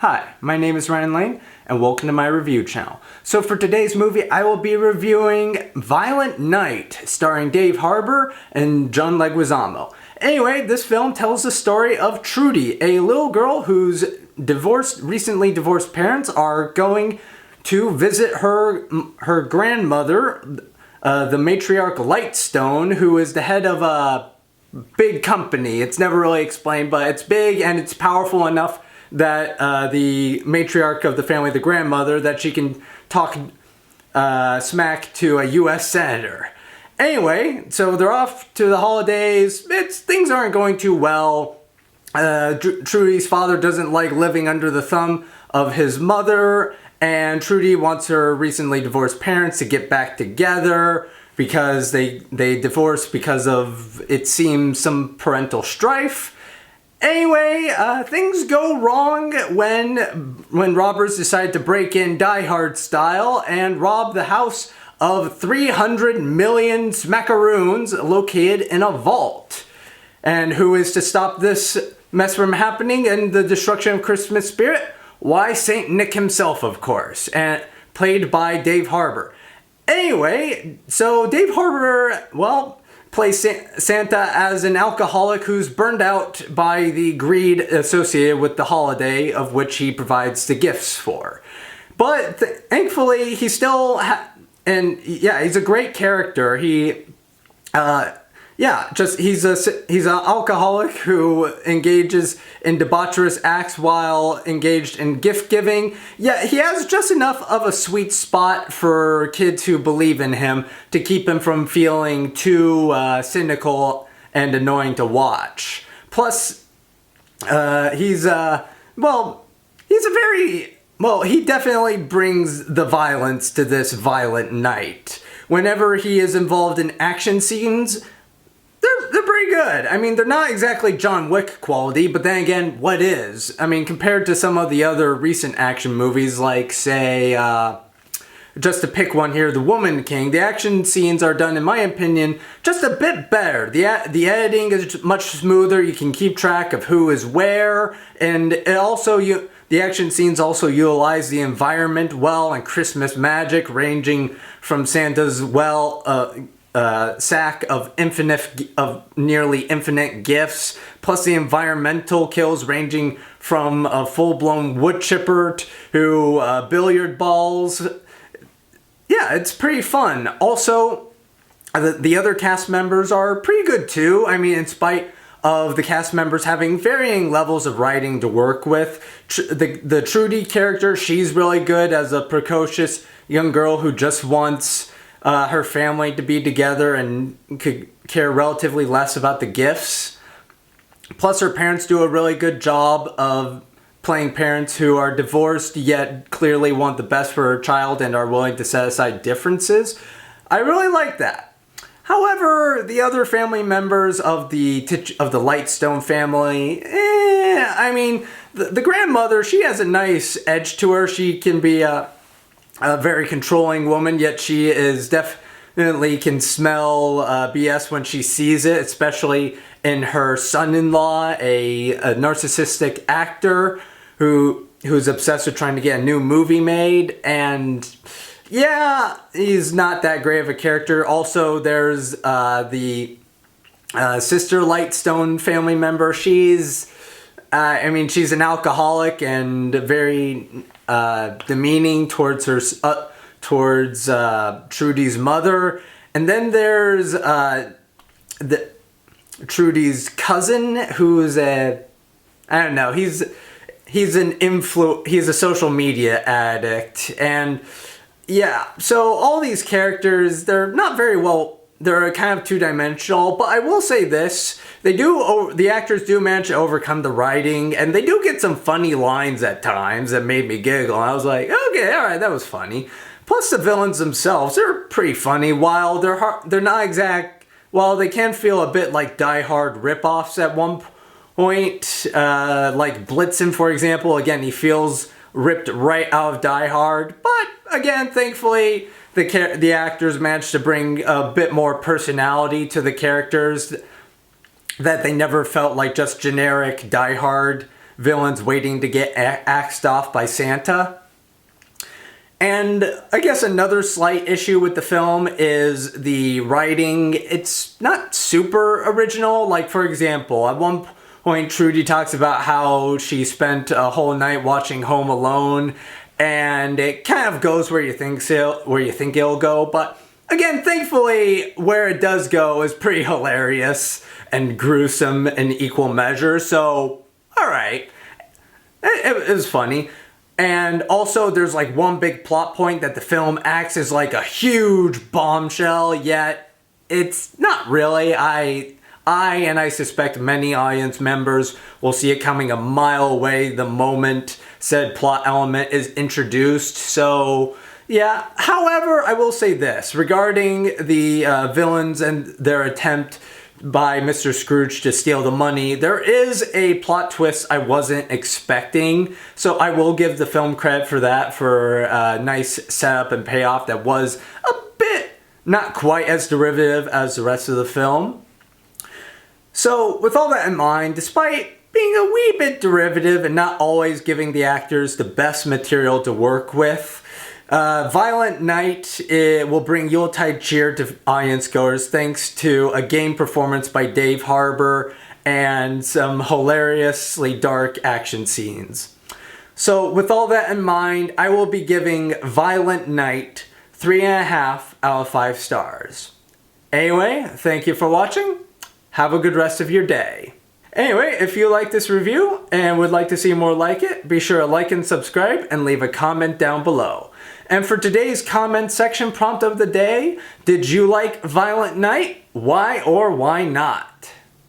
Hi, my name is Ryan Lane, and welcome to my review channel. So for today's movie, I will be reviewing Violent Night, starring Dave Harbour and John Leguizamo. Anyway, this film tells the story of Trudy, a little girl whose recently divorced parents are going to visit her grandmother, the matriarch Lightstone, who is the head of a big company. It's never really explained, but it's big and it's powerful enough that the matriarch of the family, the grandmother, that she can talk smack to a U.S. senator. Anyway, so they're off to the holidays. Things aren't going too well. Trudy's father doesn't like living under the thumb of his mother, and Trudy wants her recently divorced parents to get back together because they divorced because of, it seems, some parental strife. Anyway, things go wrong when robbers decide to break in Die Hard style and rob the house of 300 million smackaroons located in a vault. And who is to stop this mess from happening and the destruction of Christmas spirit? Why, Saint Nick himself, of course, and played by Dave Harbour. Anyway, so Dave Harbour, well, plays Santa as an alcoholic who's burned out by the greed associated with the holiday of which he provides the gifts for. But thankfully, he still he's a great character. He's an alcoholic who engages in debaucherous acts while engaged in gift giving. Yeah, he has just enough of a sweet spot for kids who believe in him to keep him from feeling too cynical and annoying to watch. Plus, he definitely brings the violence to this Violent Night. Whenever he is involved in action scenes, they're pretty good. I mean, they're not exactly John Wick quality, but then again, what is? I mean, compared to some of the other recent action movies, like, say, just to pick one here, The Woman King, the action scenes are done, in my opinion, just a bit better. The editing is much smoother, you can keep track of who is where, and the action scenes also utilize the environment well and Christmas magic, ranging from Santa's sack of nearly infinite gifts, plus the environmental kills ranging from a full-blown wood chipper to billiard balls. Yeah, it's pretty fun. Also, the other cast members are pretty good too. I mean, in spite of the cast members having varying levels of writing to work with. The Trudy character, she's really good as a precocious young girl who just wants her family to be together and could care relatively less about the gifts. Plus, her parents do a really good job of playing parents who are divorced yet clearly want the best for her child and are willing to set aside differences. I really like that. However, the other family members of the Lightstone family, I mean, the grandmother, she has a nice edge to her. She can be a very controlling woman, yet she is definitely can smell BS when she sees it, especially in her son-in-law, a narcissistic actor who's obsessed with trying to get a new movie made, and yeah, he's not that great of a character. Also, there's the sister Lightstone family member. She's an alcoholic and very demeaning towards Trudy's mother. And then there's Trudy's cousin, who's he's a social media addict, and yeah, so all these characters, they're kind of two-dimensional, but I will say this, the actors do manage to overcome the writing, and they do get some funny lines at times that made me giggle. I was like, okay, alright, that was funny. Plus the villains themselves, they're pretty funny, while they're not exact, while they can feel a bit like Die Hard ripoffs at one point, like Blitzen, for example. Again, he feels ripped right out of Die Hard, but again, thankfully, the actors managed to bring a bit more personality to the characters, that they never felt like just generic Die Hard villains waiting to get axed off by Santa. And I guess another slight issue with the film is the writing. It's not super original. Like, for example, at one point Trudy talks about how she spent a whole night watching Home Alone, and it kind of goes where you think it'll go. But again, thankfully, where it does go is pretty hilarious and gruesome in equal measure. So, all right, it was funny. And also, there's like one big plot point that the film acts as like a huge bombshell, yet it's not really. I suspect many audience members will see it coming a mile away the moment said plot element is introduced. So, yeah. However, I will say this regarding the villains and their attempt by Mr. Scrooge to steal the money. There is a plot twist I wasn't expecting, so I will give the film credit for that, for a nice setup and payoff that was a bit not quite as derivative as the rest of the film. So with all that in mind, despite being a wee bit derivative and not always giving the actors the best material to work with, Violent Night will bring Yuletide cheer to audience goers thanks to a game performance by Dave Harbour and some hilariously dark action scenes. So with all that in mind, I will be giving Violent Night 3.5 out of 5 stars. Anyway, thank you for watching. Have a good rest of your day. Anyway, if you like this review and would like to see more like it, be sure to like and subscribe and leave a comment down below. And for today's comment section prompt of the day, did you like Violent Night? Why or why not?